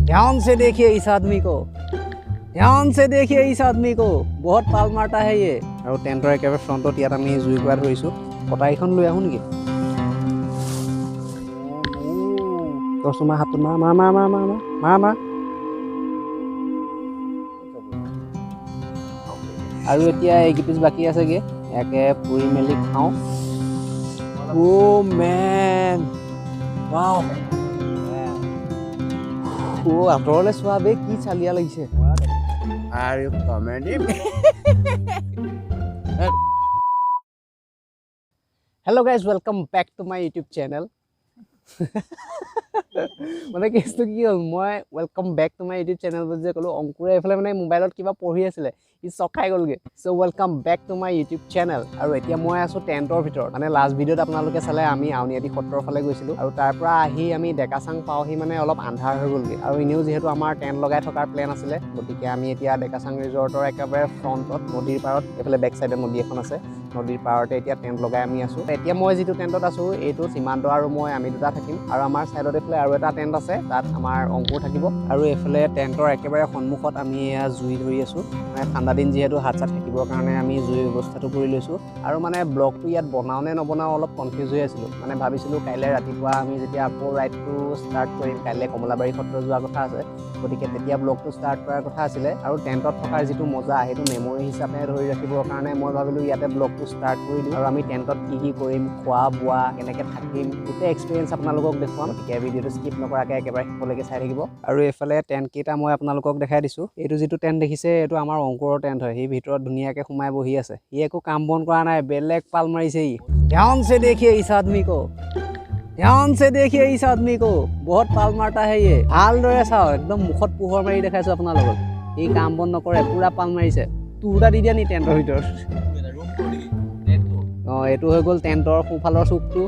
ध्यान से देखिए इस आदमी को, ध्यान से देखिए इस आदमी को, बहुत पाल मारता है ये। और टेंटर एकेबारे फ्रंटत ইয়াত আমি জুই কৰা ধৰিছোঁ। কটাৰীখন লৈ আহোঁ নেকি? তোমাৰ হাতত মাৰ মাৰ মাৰ মাৰ মাৰ মাৰ মাৰ। আৰু এতিয়া এইকেইপিচ বাকী আছেগৈ, ইয়াকে পুৰি মেলি খাওঁ। Oh man, wow. আঁতৰলৈ চোৱা বে, কি চালিয়া লাগিছে। Are you comedy? Hello guys, welcome back to my YouTube channel. মানে কেছটো কি হ'ল, মই welcome back to my YouTube channel বুলি যে ক'লোঁ, অংকুৰে এইফালে মানে মোবাইলত কিবা পঢ়ি আছিলে, ই চক খাই গ'লগৈ। So' welcome back to my YouTube channel. আৰু এতিয়া মই আছোঁ টেণ্টৰ ভিতৰত। মানে লাষ্ট ভিডিঅ'ত আপোনালোকে চালে আমি আউনীআটী সত্ৰৰ ফালে গৈছিলোঁ, আৰু তাৰ পৰা আহি আমি ডেকাচাং পাওঁহি মানে অলপ আন্ধাৰ হৈ গ'লগৈ। আৰু এনেও যিহেতু আমাৰ টেণ্ট লগাই থকাৰ প্লেন আছিলে, গতিকে আমি এতিয়া ডেকাচাং ৰিজৰ্টৰ একেবাৰে ফ্ৰণ্টত নদীৰ পাৰত, এইফালে বেক চাইডে নদী এখন আছে, নদীৰ পাৰতে এতিয়া টেণ্ট লগাই আমি আছোঁ। এতিয়া মই যিটো টেণ্টত আছোঁ, এইটো সীমান্ত আৰু আমি দুটা থাকিম। আৰু আমাৰ চাইডত এইফালে আৰু এটা টেণ্ট আছে, তাত আমাৰ অংকুৰ থাকিব। আৰু এইফালে টেণ্টৰ একেবাৰে সন্মুখত আমি এয়া জুই ধৰি আছোঁ। মানে ঠাণ্ডা দিন যিহেতু হাত চাত থাকিবৰ কাৰণে আমি জুইৰ ব্যৱস্থাটো কৰি লৈছোঁ। আৰু মানে ব্লগটো ইয়াত বনাওঁ নে নবনাওঁ অলপ কনফিউজ হৈ আছিলোঁ। মানে ভাবিছিলোঁ কাইলৈ ৰাতিপুৱা আমি যেতিয়া আকৌ ৰাইডটো ষ্টাৰ্ট কৰিম, কাইলৈ কমলাবাৰী সত্ৰ যোৱাৰ কথা আছে, গতিকে তেতিয়া ব্লগটো ষ্টাৰ্ট কৰাৰ কথা আছিলে। আৰু টেণ্টত থকাৰ যিটো মজা, সেইটো মেমৰি হিচাপে ধৰি ৰাখিবৰ কাৰণে মই ভাবিলোঁ ইয়াতে ব্লগটো ষ্টাৰ্ট কৰি দিওঁ। আৰু আমি টেণ্টত কি কৰিম, খোৱা বোৱা, কেনেকৈ থাকিম, গোটেই এক্সপিৰিয়েঞ্চ আপোনালোকক দেখুৱাম। গতিকে ভিডিঅ'টো স্কিপ নকৰাকৈ একেবাৰে শেষলৈকে চাই থাকিব। আৰু এইফালে টেণ্টকেইটা মই আপোনালোকক দেখাই দিছোঁ। এইটো যিটো টেণ্ট দেখিছে, এইটো আমাৰ অংকুৰৰ টেণ্ট হয়। সি ভিতৰত ধুনীয়াকৈ সোমাই বহি আছে। সি একো কাম বন কৰা নাই, বেলেগ পাল মাৰিছে ই। ধ্যান से देखिए इस आदमी को, ध्यान से देखिए इस आदमी को, बहुत पाल मारता है ये। ভালদৰে চাওক, একদম মুখত পোহৰ মাৰি দেখাইছোঁ আপোনালোকক। ই কাম বন নকৰে, পুৰা পাল মাৰিছে। তুৰটা দি দিয়া নি টেণ্টৰ ভিতৰত? অঁ, এইটো হৈ গ'ল টেণ্টৰ সোঁফালৰ চুকটো,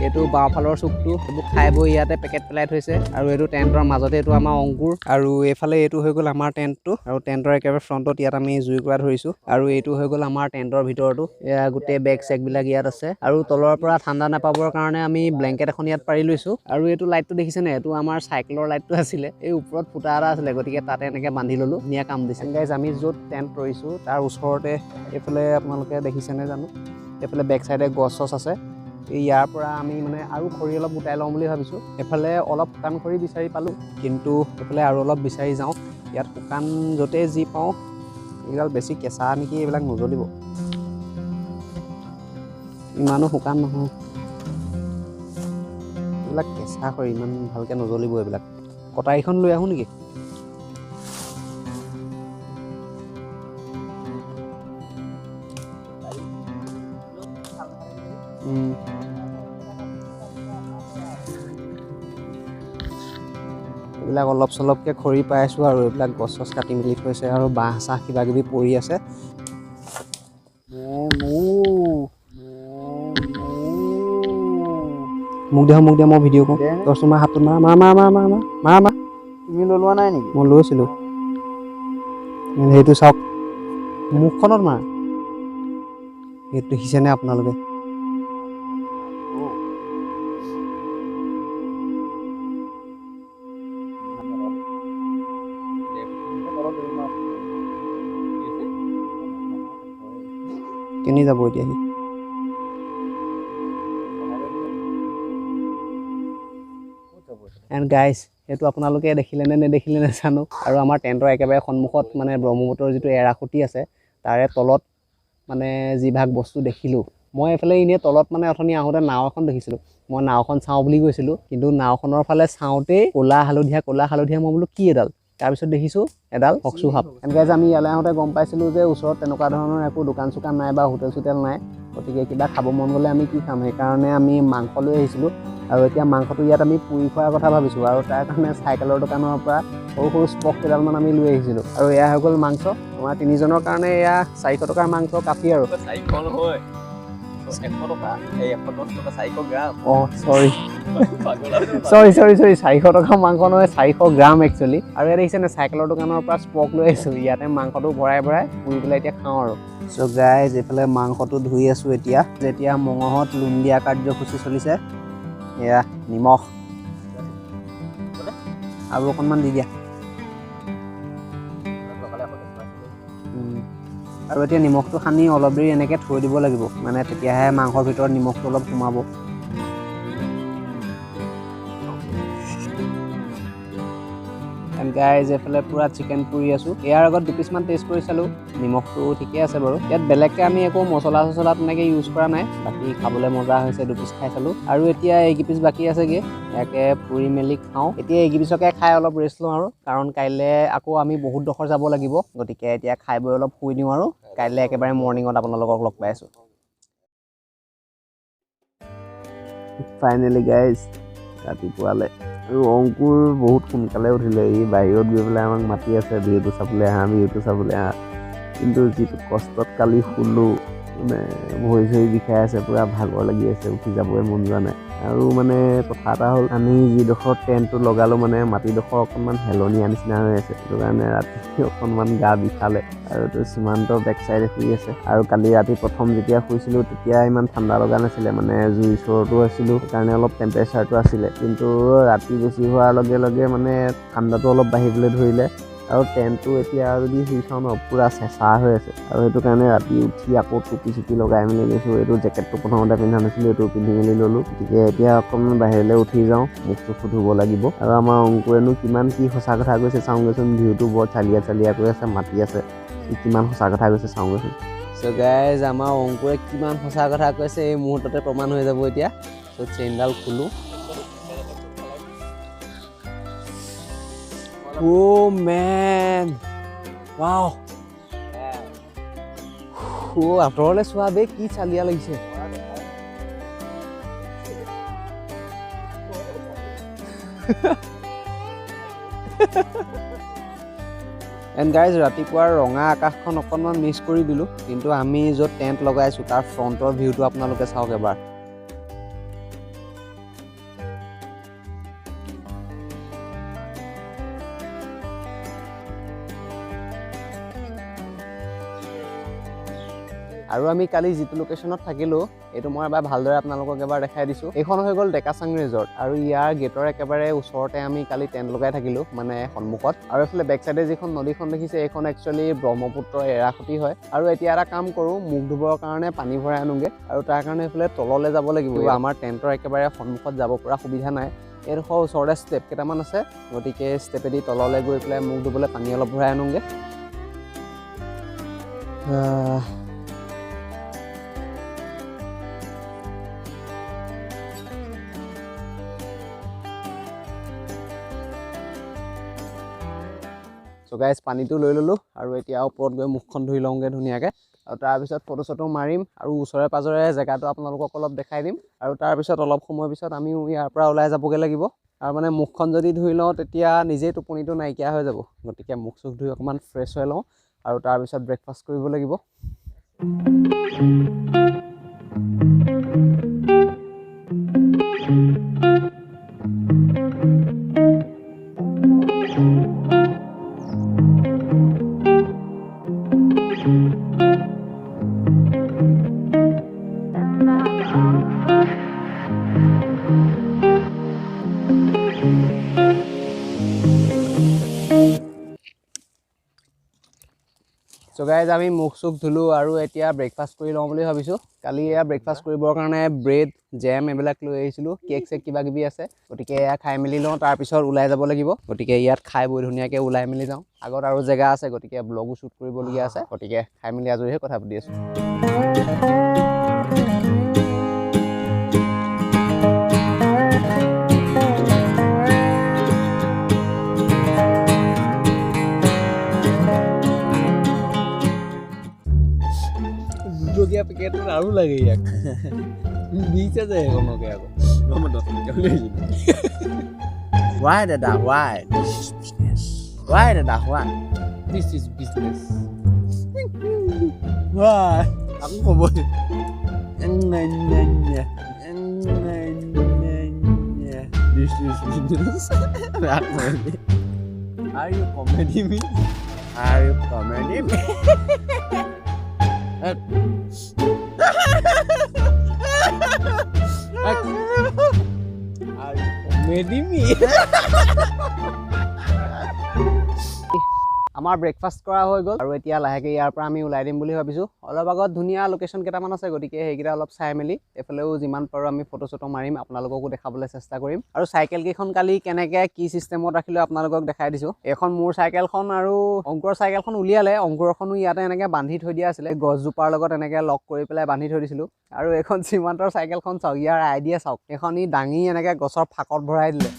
এইটো বাওঁফালৰ চুকটো। এইবোৰ খাই বৈ ইয়াতে পেকেট পেলাই থৈছে। আৰু এইটো টেণ্টৰ মাজতে এইটো আমাৰ অংকুৰ। আৰু এইফালে এইটো হৈ গ'ল আমাৰ টেণ্টটো। আৰু টেণ্টৰ একেবাৰে ফ্ৰণ্টত ইয়াত আমি জুই কৰা ধৰিছোঁ। আৰু এইটো হৈ গ'ল আমাৰ টেণ্টৰ ভিতৰতো। এয়া গোটেই বেগ চেগবিলাক ইয়াত আছে। আৰু তলৰ পৰা ঠাণ্ডা নাপাবৰ কাৰণে আমি ব্লেংকেট এখন ইয়াত পাৰি লৈছোঁ। আৰু এইটো লাইটটো দেখিছেনে, এইটো আমাৰ চাইকেলৰ লাইটটো আছিলে। এই ওপৰত ফুটা এটা আছিলে, গতিকে তাতে এনেকৈ বান্ধি ল'লোঁ। ধুনীয়া কাম দিছে। গাইজ, আমি য'ত টেণ্ট তৰিছোঁ তাৰ ওচৰতে এইফালে আপোনালোকে দেখিছেনে জানো, এইফালে বেক চাইডে গছ চছ আছে। ইয়াৰ পৰা আমি মানে আৰু খৰি অলপ গোটাই লওঁ বুলি ভাবিছোঁ। এফালে অলপ শুকান খৰি বিচাৰি পালোঁ, কিন্তু এইফালে আৰু অলপ বিচাৰি যাওঁ। ইয়াত শুকান য'তেই যি পাওঁ, এইডাল বেছি কেঁচা নেকি, এইবিলাক নজ্বলিব, ইমানো শুকান নহয়। এইবিলাক কেঁচা খৰি, ইমান ভালকৈ নজ্বলিব এইবিলাক। কটাৰীখন লৈ আহোঁ নেকি? এইবিলাক অলপ চলপকৈ খৰি পাই আছোঁ। আৰু এইবিলাক গছ চছ কাটি মেলি থৈছে, আৰু বাঁহ চাহ কিবা কিবি পৰি আছে। মোক দিয়া মই ভিডিঅ' কৰোঁ। দহ তোমাৰ হাতত মাৰ মাৰ মাৰ মাৰ মাৰ মাৰ মাৰ। তুমি লোৱা নাই নেকি? মই লৈছিলোঁ। সেইটো চাওক, মুখখনত মাৰ। সেইটো দেখিছেনে আপোনালোকে? কেনি যাব এতিয়া সি? এণ্ড গাইজ, সেইটো আপোনালোকে দেখিলে নে নেদেখিলে নাজানো। আৰু আমাৰ টেণ্টৰ একেবাৰে সন্মুখত মানে ব্ৰহ্মপুত্ৰৰ যিটো এৰাসুতি আছে, তাৰে তলত মানে যিভাগ বস্তু দেখিলোঁ, মই এইফালে এনেই তলত মানে অথনি আহোঁতে নাও এখন দেখিছিলোঁ। মই নাওখন চাওঁ বুলি গৈছিলোঁ, কিন্তু নাওখনৰ ফালে চাওঁতেই ক'লা হালধীয়া। মই বোলো কি এডাল? তাৰপিছত দেখিছোঁ এডাল কচু সাপ। এনেকৈ যে আমি ইয়ালৈ আহোঁতে গম পাইছিলোঁ যে ওচৰত তেনেকুৱা ধৰণৰ একো দোকান চোকান নাই বা হোটেল চোটেল নাই। গতিকে কিবা খাব মন গ'লে আমি কি খাম, সেইকাৰণে আমি মাংস লৈ আহিছিলোঁ। আৰু এতিয়া মাংসটো ইয়াত আমি পুৰি খোৱাৰ কথা ভাবিছোঁ। আৰু তাৰ কাৰণে চাইকেলৰ দোকানৰ পৰা সৰু সৰু স্পক কেইডালমান আমি লৈ আহিছিলোঁ। আৰু এয়া হৈ গ'ল মাংস। তোমাৰ 3জনৰ কাৰণে এয়া 400 টকাৰ মাংস কাফি আৰু। 400 নহয়, 100 টকা, 110 টকা 400 গ্ৰাম। অঁ চৰি 400 টকা মাংস নহয়, 400 গ্ৰাম একচুৱেলি। আৰু ইয়াত দেখিছেনে, চাইকেলৰ দোকানৰ পৰা স্পক লৈ আহিছোঁ। ইয়াতে মাংসটো ভৰাই পুৰি পেলাই এতিয়া খাওঁ আৰু। চ' গাইজ, এইফালে মাংসটো ধুই আছোঁ এতিয়া। যেতিয়া মঙহত লোন দিয়া কাৰ্যসূচী চলিছে, এয়া নিমখ আৰু অকণমান দি দিয়া আৰু এতিয়া নিমখটো সানি অলপ দেৰি এনেকৈ থৈ দিব লাগিব মানে তেতিয়াহে মাংসৰ ভিতৰত নিমখটো অলপ সোমাব এণ্ড গাইজ এইফালে পূৰা চিকেন পুৰি আছোঁ ইয়াৰ আগত 2 পিচমান টেষ্ট কৰি চালোঁ নিমখটো ঠিকে আছে বাৰু ইয়াত বেলেগকৈ আমি একো মছলা চছলা তেনেকৈ ইউজ কৰা নাই বাকী খাবলৈ মজা হৈছে 2 পিচ খাই চালোঁ আৰু এতিয়া এইকেইপিচ বাকী আছেগৈ ইয়াকে পুৰি মেলি খাওঁ এতিয়া এইকেইপিচকে খাই অলপ ৰেষ্ট লওঁ আৰু কাৰণ কাইলৈ আকৌ আমি বহুত ডোখৰ যাব লাগিব গতিকে এতিয়া খাই বৈ অলপ শুই দিওঁ আৰু কাইলৈ একেবাৰে মৰ্ণিঙত আপোনালোকক লগ পাই আছোঁ ফাইনেলি গাইজ ৰাতিপুৱালৈ আৰু অংকুৰ বহুত সোনকালে উঠিলে ই বাহিৰত গৈ পেলাই আমাক মাতি আছে ভিউটো চাবলৈ আহা ভিউটো চাবলৈ আহা কিন্তু যিটো কষ্টত কালি শুলোঁ মানে ভৰি চৰি বিষাই আছে পূৰা ভাগৰ লাগি আছে উঠি যাবই মন যোৱা নাই আৰু মানে কথা এটা হ'ল আমি যিডোখৰ টেণ্টটো লগালোঁ মানে মাটিডোখৰ অকণমান হেলনীয়া নিচিনা হৈ আছে সেইটো কাৰণে ৰাতি অকণমান গা বিষালে আৰু এইটো সীমান্ত বেক চাইডে শুই আছে আৰু কালি ৰাতি প্ৰথম যেতিয়া শুইছিলোঁ তেতিয়া ইমান ঠাণ্ডা লগা নাছিলে মানে জুই ওচৰতো আছিলোঁ সেইকাৰণে অলপ টেম্পাৰেচাৰটো আছিলে কিন্তু ৰাতি বেছি হোৱাৰ লগে লগে মানে ঠাণ্ডাটো অলপ বাঢ়িবলৈ ধৰিলে আৰু টেণ্টটো এতিয়া যদি শুই চাওঁ ন পূৰা চেঁচা হৈ আছে আৰু সেইটো কাৰণে ৰাতি উঠি আকৌ টুপি চুপি লগাই মেলি লৈছোঁ এইটো জেকেটটো প্ৰথমতে পিন্ধা নাছিলোঁ এইটো পিন্ধি মেলি ল'লোঁ গতিকে এতিয়া অকণমান বাহিৰলৈ উঠি যাওঁ মুখটো ধুব লাগিব আৰু আমাৰ অংকুৰেনো কিমান কি সঁচা কথা কৈছে চাওঁগৈচোন ভিউটো বৰ চালিয়া চালিয়া কৰি আছে মাতি আছে কিমান সঁচা কথা কৈছে চাওঁগৈচোন চ' গাইজ আমাৰ অংকুৰে কিমান সঁচা কথা কৈছে এই মুহূৰ্ততে প্ৰমাণ হৈ যাব এতিয়া চ' চেইনডাল খোলোঁ Oh man! Wow! আঁতৰলৈ চোৱা বে কি চালিয়া লাগিছে এণ্ড গাইজ ৰাতিপুৱাৰ ৰঙা আকাশখন অকণমান মিছ কৰি দিলোঁ কিন্তু আমি য'ত টেণ্ট লগাইছোঁ তাৰ ফ্ৰণ্টৰ ভিউটো আপোনালোকে চাওক এবাৰ আৰু আমি কালি যিটো লোকেশ্যনত থাকিলোঁ এইটো মই এবাৰ ভালদৰে আপোনালোকক এবাৰ দেখাই দিছোঁ এইখন হৈ গ'ল ডেকাচাং ৰিজৰ্ট আৰু ইয়াৰ গেটৰ একেবাৰে ওচৰতে আমি কালি টেণ্ট লগাই থাকিলোঁ মানে সন্মুখত আৰু এইফালে বেক চাইডে যিখন নদীখন দেখিছে এইখন একচুৱেলি ব্ৰহ্মপুত্ৰৰ এৰাসুতি হয় আৰু এতিয়া এটা কাম কৰোঁ মুখ ধুবৰ কাৰণে পানী ভৰাই আনোগৈ আৰু তাৰ কাৰণে এইফালে তললৈ যাব লাগিব আমাৰ টেণ্টৰ একেবাৰে সন্মুখত যাব পৰা সুবিধা নাই এইডোখৰ ওচৰতে ষ্টেপ কেইটামান আছে গতিকে ষ্টেপেদি তললৈ গৈ পেলাই মুখ ধুবলৈ পানী অলপ ভৰাই আনোগৈ চ' গাইজ পানীটো লৈ ল'লোঁ আৰু এতিয়া ওপৰত গৈ মুখখন ধুই লওঁগৈ ধুনীয়াকৈ আৰু তাৰপিছত ফটো চটো মাৰিম আৰু ওচৰে পাঁজৰে জেগাটো আপোনালোকক অলপ দেখাই দিম আৰু তাৰপিছত অলপ সময় পিছত আমিও ইয়াৰ পৰা ওলাই যাবগৈ লাগিব আৰু মানে মুখখন যদি ধুই লওঁ তেতিয়া নিজেই টোপনিটো নাইকিয়া হৈ যাব গতিকে মুখ চুখ ধুই অকণমান ফ্ৰেছ হৈ লওঁ আৰু তাৰপিছত ব্ৰেকফাষ্ট কৰিব লাগিব চ' গাইজ আমি মুখ চুখ ধুলোঁ আৰু এতিয়া ব্ৰেকফাষ্ট কৰি লওঁ বুলি ভাবিছোঁ কালি এয়া ব্ৰেকফাষ্ট কৰিবৰ কাৰণে ব্ৰেড জেম এইবিলাক লৈ আহিছিলোঁ কেক চেক কিবা কিবি আছে গতিকে এয়া খাই মেলি লওঁ তাৰপিছত ওলাই যাব লাগিব গতিকে ইয়াত খাই বৈ ধুনীয়াকৈ ওলাই মেলি যাওঁ আগত আৰু জেগা আছে গতিকে ব্লগো শ্বুট কৰিবলগীয়া আছে গতিকে খাই মেলি আজৰিহে কথা পাতি আছোঁ দুটকীয়া পেকেটটো আৰু লাগে ইয়াক দিছে যে সেইখনকে আকৌ Why দাদা why দাদা why this is business why aku ক'বই this is business are you comedy me Are you comedy me? আমাৰ ব্ৰেকফাষ্ট কৰা হৈ গ'ল আৰু এতিয়া লাহেকৈ ইয়াৰ পৰা আমি ওলাই দিম বুলি ভাবিছোঁ অলপ আগত ধুনীয়া লোকেশ্যন কেইটামান আছে গতিকে সেইকেইটা অলপ চাই মেলি এইফালেও যিমান পাৰোঁ আমি ফটো চটো মাৰিম আপোনালোককো দেখাবলৈ চেষ্টা কৰিম আৰু চাইকেল কেইখন কালি কেনেকৈ কি চিষ্টেমত ৰাখিলোঁ আপোনালোকক দেখাই দিছোঁ এইখন মোৰ চাইকেলখন আৰু অংকুৰৰ চাইকেলখন উলিয়ালে অংকুৰখনো ইয়াতে এনেকৈ বান্ধি থৈ দিয়া আছিলে গছজোপাৰ লগত এনেকৈ লক কৰি পেলাই বান্ধি থৈ দিছিলোঁ আৰু এইখন সীমান্তৰ চাইকেলখন চাওক ইয়াৰ আইডিয়া চাওক এইখন ই দাঙি এনেকৈ গছৰ ফাকত ভৰাই দিলে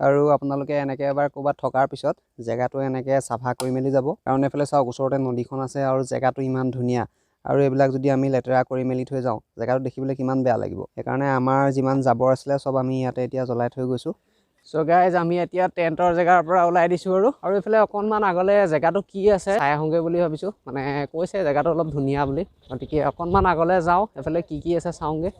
আৰু আপোনালোকে এনেকৈ এবাৰ ক'ৰবাত থকাৰ পিছত জেগাটো এনেকৈ চাফা কৰি মেলি যাব কাৰণ এইফালে চাওক ওচৰতে নদীখন আছে আৰু জেগাটো ইমান ধুনীয়া আৰু এইবিলাক যদি আমি লেতেৰা কৰি মেলি থৈ যাওঁ জেগাটো দেখিবলৈ কিমান বেয়া লাগিব সেইকাৰণে আমাৰ যিমান জাবৰ আছিলে চব আমি ইয়াতে এতিয়া জ্বলাই থৈ গৈছোঁ চ' গাইজ আমি এতিয়া টেণ্টৰ জেগাৰ পৰা ওলাই দিছোঁ আৰু এইফালে অকণমান আগলৈ জেগাটো কি আছে চাই আহোঁগৈ বুলি ভাবিছোঁ মানে কৈছে জেগাটো অলপ ধুনীয়া বুলি গতিকে অকণমান আগলৈ যাওঁ এইফালে কি আছে চাওঁগৈ